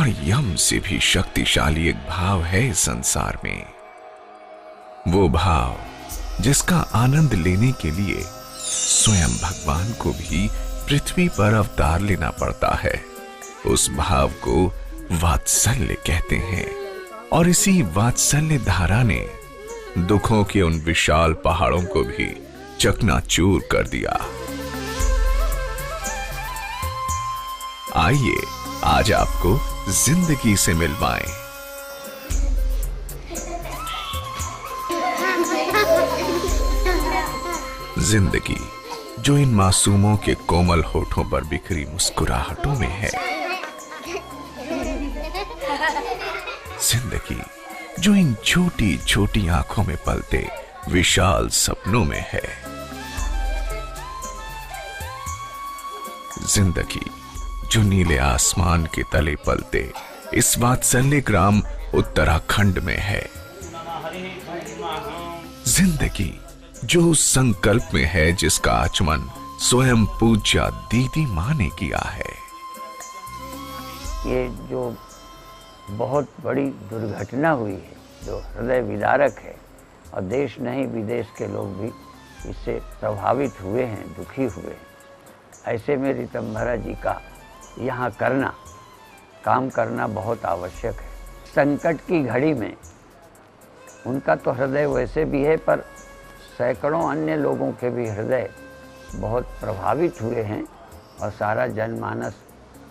और यम से भी शक्तिशाली एक भाव है इस संसार में। वो भाव जिसका आनंद लेने के लिए स्वयं भगवान को भी पृथ्वी पर अवतार लेना पड़ता है। उस भाव को वात्सल्य कहते हैं और इसी वात्सल्य धारा ने दुखों के उन विशाल पहाड़ों को भी चकनाचूर कर दिया। आइए आज आपको जिंदगी से मिलवाएं। जिंदगी जो इन मासूमों के कोमल होठों पर बिखरी मुस्कुराहटों में है। जिंदगी जो इन छोटी छोटी आंखों में पलते विशाल सपनों में है। जिंदगी जो नीले आसमान के तले पलते इस वात्सल्य ग्राम उत्तराखंड में है। जिंदगी जो उस संकल्प में है जिसका आचमन स्वयं पूज्या दीदी मां ने किया है। ये जो बहुत बड़ी दुर्घटना हुई है, जो हृदय विदारक है, और देश नहीं विदेश के लोग भी इससे प्रभावित हुए हैं, दुखी हुए हैं। ऐसे में ऋतंभरा जी का यहाँ काम करना बहुत आवश्यक है। संकट की घड़ी में उनका तो हृदय वैसे भी है, पर सैकड़ों अन्य लोगों के भी हृदय बहुत प्रभावित हुए हैं और सारा जनमानस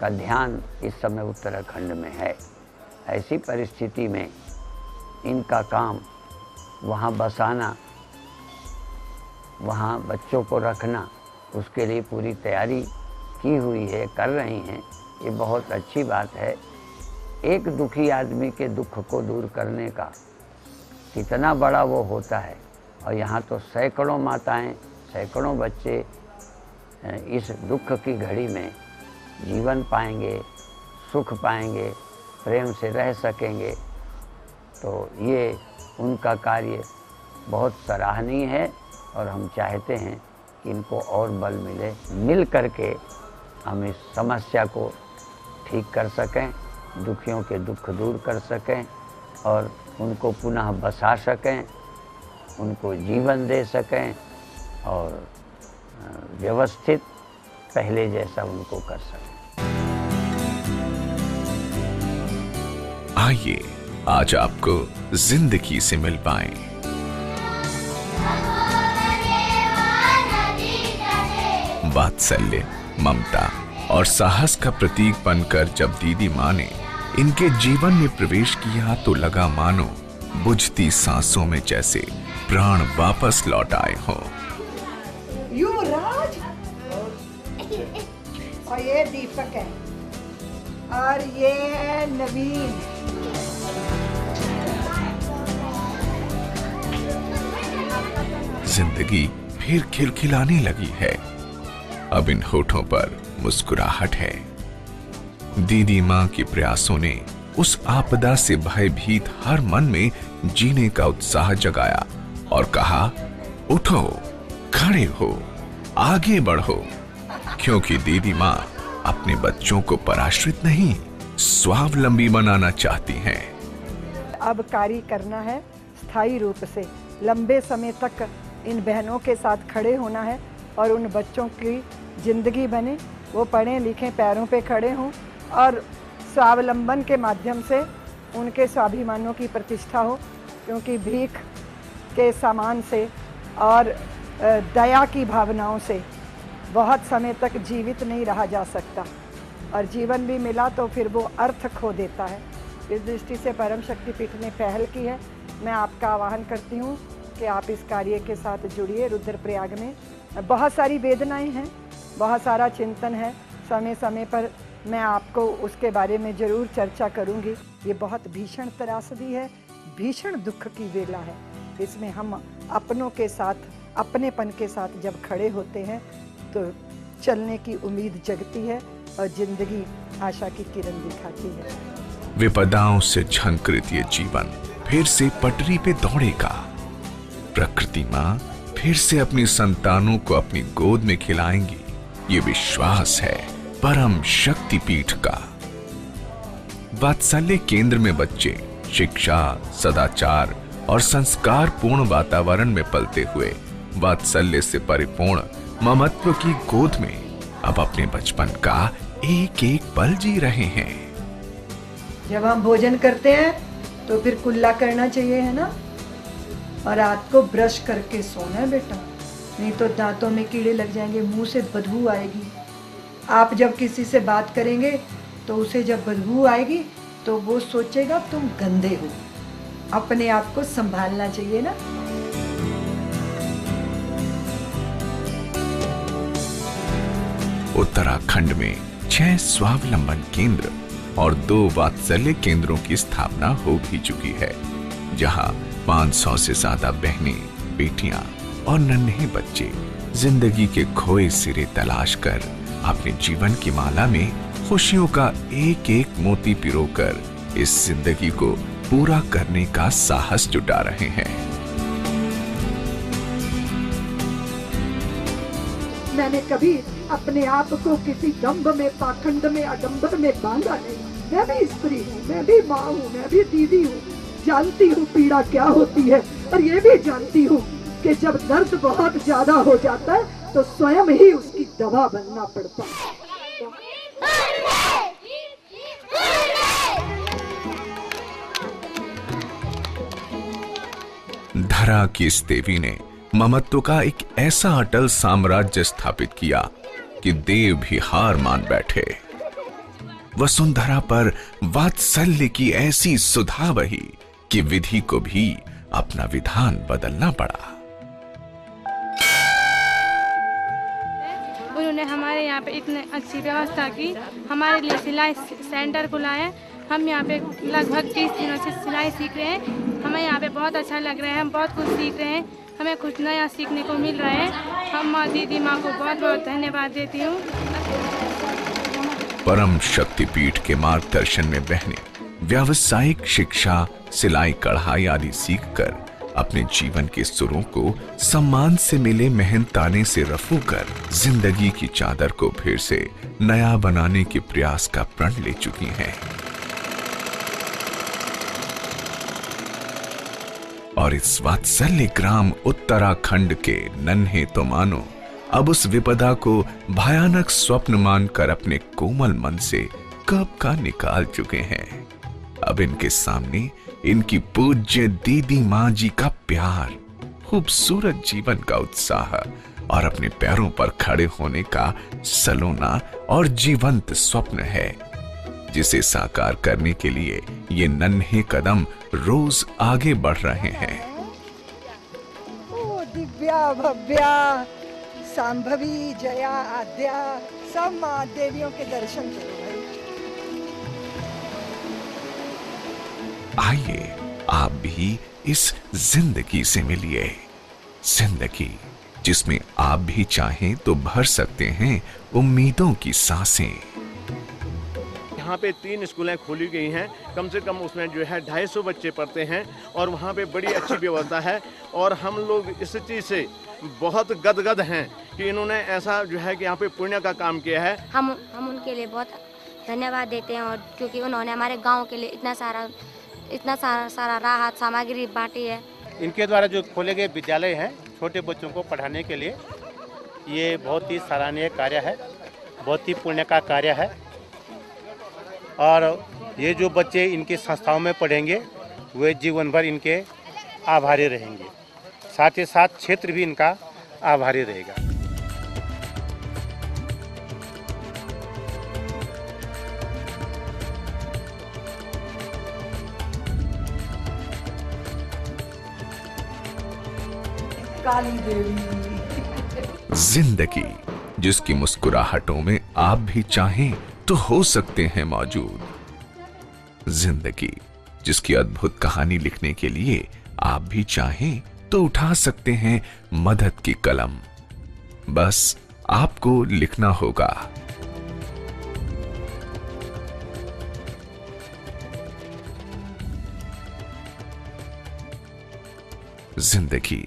का ध्यान इस समय उत्तराखंड में है। ऐसी परिस्थिति में इनका काम वहाँ बसाना, वहाँ बच्चों को रखना, उसके लिए पूरी तैयारी की हुई है, कर रही हैं। ये बहुत अच्छी बात है। एक दुखी आदमी के दुख को दूर करने का कितना बड़ा वो होता है, और यहाँ तो सैकड़ों माताएं, सैकड़ों बच्चे इस दुख की घड़ी में जीवन पाएंगे, सुख पाएंगे, प्रेम से रह सकेंगे। तो ये उनका कार्य बहुत सराहनीय है और हम चाहते हैं कि इनको और बल मिले, मिल करके हम इस समस्या को ठीक कर सकें, दुखियों के दुख दूर कर सकें और उनको पुनः बसा सकें, उनको जीवन दे सकें और व्यवस्थित पहले जैसा उनको कर सकें। आइए आज आपको जिंदगी से मिल पाएं। वात्सल्य, ममता और साहस का प्रतीक बनकर जब दीदी मां ने इनके जीवन में प्रवेश किया तो लगा मानो बुझती सांसों में जैसे प्राण वापस लौट आए हों। युवराज और ये दीपक है और ये है नवीन। जिंदगी फिर खिलखिलाने लगी है। अब इन होठों पर मुस्कुराहट है। दीदी मां के प्रयासों ने उस आपदा से भयभीत हर मन में जीने का उत्साह जगाया और कहा, उठो, खड़े हो, आगे बढ़ो, क्योंकि दीदी मां अपने बच्चों को पराश्रित नहीं, स्वावलंबी बनाना चाहती हैं। अब कार्य करना है स्थायी रूप से, लंबे समय तक इन बहनों के साथ खड़े होना है और उन बच्चों की जिंदगी बने, वो पढ़ें लिखें, पैरों पे खड़े हों और स्वावलंबन के माध्यम से उनके स्वाभिमानों की प्रतिष्ठा हो। क्योंकि भीख के सामान से और दया की भावनाओं से बहुत समय तक जीवित नहीं रहा जा सकता, और जीवन भी मिला तो फिर वो अर्थ खो देता है। इस दृष्टि से परम शक्ति पीठ ने पहल की है। मैं आपका आह्वान करती हूँ कि आप इस कार्य के साथ जुड़िए। रुद्रप्रयाग में बहुत सारी वेदनाएं हैं, बहुत सारा चिंतन है। समय समय पर मैं आपको उसके बारे में ज़रूर चर्चा करूँगी। ये बहुत भीषण त्रासदी है, भीषण दुख की वेला है। इसमें हम अपनों के साथ, अपनेपन के साथ जब खड़े होते हैं तो चलने की उम्मीद जगती है और जिंदगी आशा की किरण दिखाती है। विपदाओं से झंकृत ये जीवन फिर से पटरी पे दौड़ेगा। प्रकृति मां फिर से अपनी संतानों को अपनी गोद में खिलाएंगी, ये विश्वास है परम शक्ति पीठ का। वात्सल्य केंद्र में बच्चे शिक्षा, सदाचार और संस्कार पूर्ण वातावरण में पलते हुए वात्सल्य से परिपूर्ण ममत्व की गोद में अब अपने बचपन का एक एक पल जी रहे हैं। जब हम भोजन करते हैं तो फिर कुल्ला करना चाहिए, है ना। और रात को ब्रश करके सोना है बेटा, नहीं तो दांतों में कीड़े लग जाएंगे, मुंह से बदबू आएगी। आप जब किसी से बात करेंगे तो उसे जब बदबू आएगी तो वो सोचेगा तुम गंदे हो। अपने आप को संभालना चाहिए ना। उत्तराखंड में 6 स्वावलंबन केंद्र और 2 वात्सल्य केंद्रों की स्थापना हो भी चुकी है, जहां 500 से ज्यादा बहनें, बेटियां और नन्हे बच्चे जिंदगी के खोए सिरे तलाश कर अपने जीवन की माला में खुशियों का एक एक मोती पिरोकर इस जिंदगी को पूरा करने का साहस जुटा रहे हैं। मैंने कभी अपने आप को किसी दंभ में, पाखंड में, आडंबर में बांधा नहीं। मैं भी स्त्री हूँ, मैं भी माँ हूँ, मैं भी दीदी हूँ, जानती हूँ पीड़ा क्या होती है। और ये भी जानती हूँ कि जब दर्द बहुत ज्यादा हो जाता है तो स्वयं ही उसकी दवा बनना पड़ता है। धरा की इस देवी ने ममत्व का एक ऐसा अटल साम्राज्य स्थापित किया कि देव भी हार मान बैठे। वसुंधरा पर वात्सल्य की ऐसी सुधा बही कि विधि को भी अपना विधान बदलना पड़ा। उन्होंने हमारे यहाँ पे इतनी अच्छी व्यवस्था की, हमारे लिए सिलाई सेंटर खुलाए। हम यहाँ पे लगभग 30 दिनों से सिलाई सीख रहे हैं। हमें यहाँ पे बहुत अच्छा लग रहा है, हम बहुत कुछ सीख रहे हैं, हमें कुछ नया सीखने को मिल रहा है। हम माँ दीदी माँ को बहुत बहुत धन्यवाद देती हूँ। परम शक्तिपीठ के मार्गदर्शन में बहनें व्यावसायिक शिक्षा, सिलाई, कढ़ाई आदि सीखकर अपने जीवन के सुरों को सम्मान से मिले मेहनताने से रफू कर जिंदगी की चादर को फिर से नया बनाने के प्रयास का प्रण ले चुकी हैं। और इस वात्सल्य ग्राम उत्तराखंड के नन्हे तो मानो अब उस विपदा को भयानक स्वप्न मानकर अपने कोमल मन से कब का निकाल चुके हैं। अब इनके सामने इनकी पूज्य दीदी माँ जी का प्यार, खूबसूरत जीवन का उत्साह और अपने पैरों पर खड़े होने का सलोना और जीवंत स्वप्न है, जिसे साकार करने के लिए ये नन्हे कदम रोज आगे बढ़ रहे हैं। ओ दिव्या भव्या सांभवी जया आद्या, सब माँ देवियों के दर्शन करो भाई। आइए आप भी इस जिंदगी से मिलिए, जिंदगी जिसमें आप भी चाहें तो भर सकते हैं उम्मीदों की सांसें। यहाँ पे 3 स्कूलें खोली गई हैं, कम से कम उसमें जो है 250 बच्चे पढ़ते हैं और वहाँ पे बड़ी अच्छी व्यवस्था है। और हम लोग इस चीज़ से बहुत गदगद हैं कि इन्होंने ऐसा जो है कि यहाँ पे पुण्य का काम किया है। हम उनके लिए बहुत धन्यवाद देते हैं, और क्योंकि उन्होंने हमारे गांव के लिए इतना सारा राहत सामग्री बांटी है। इनके द्वारा जो खोले गए विद्यालय हैं छोटे बच्चों को पढ़ाने के लिए, ये बहुत ही सराहनीय कार्य है, बहुत ही पुण्य का कार्य है। और ये जो बच्चे इनकी संस्थाओं में पढ़ेंगे वे जीवन भर इनके आभारी रहेंगे, साथ ही साथ क्षेत्र भी इनका आभारी रहेगा। काली देवी। जिंदगी जिसकी मुस्कुराहटों में आप भी चाहें तो हो सकते हैं मौजूद। जिंदगी जिसकी अद्भुत कहानी लिखने के लिए आप भी चाहें तो उठा सकते हैं मदद की कलम। बस आपको लिखना होगा। जिंदगी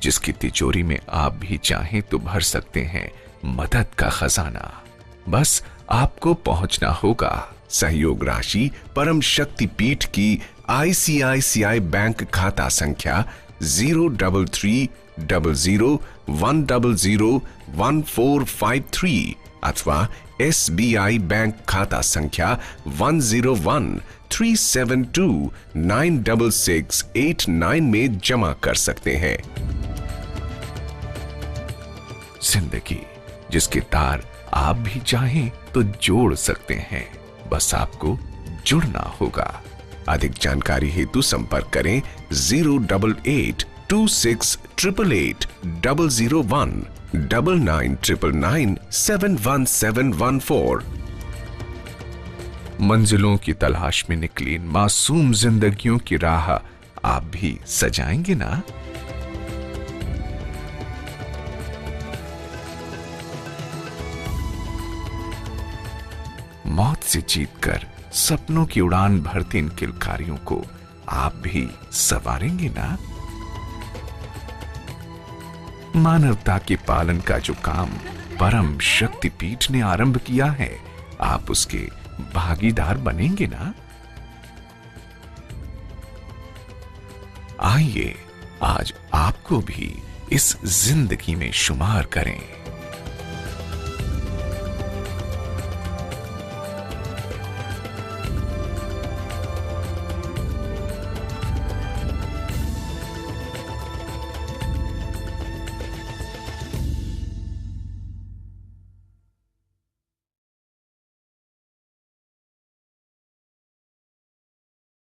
जिसकी तिजोरी में आप भी चाहें तो भर सकते हैं मदद का खजाना। बस आपको पहुंचना होगा सहयोग राशि परम शक्ति पीठ की ICICI बैंक खाता संख्या 03300100143 अथवा SBI बैंक खाता संख्या 10137296689 में जमा कर सकते हैं। जिंदगी जिसके तार आप भी चाहें तो जोड़ सकते हैं, बस आपको जुड़ना होगा। अधिक जानकारी हेतु संपर्क करें 08826888001 9999971714। मंजिलों की तलाश में निकली मासूम जिंदगियों की राह आप भी सजाएंगे ना? मौत से जीतकर सपनों की उड़ान भरती इन किलकारियों को आप भी सवारेंगे ना? मानवता के पालन का जो काम परम शक्तिपीठ ने आरंभ किया है, आप उसके भागीदार बनेंगे ना? आइए आज आपको भी इस जिंदगी में शुमार करें।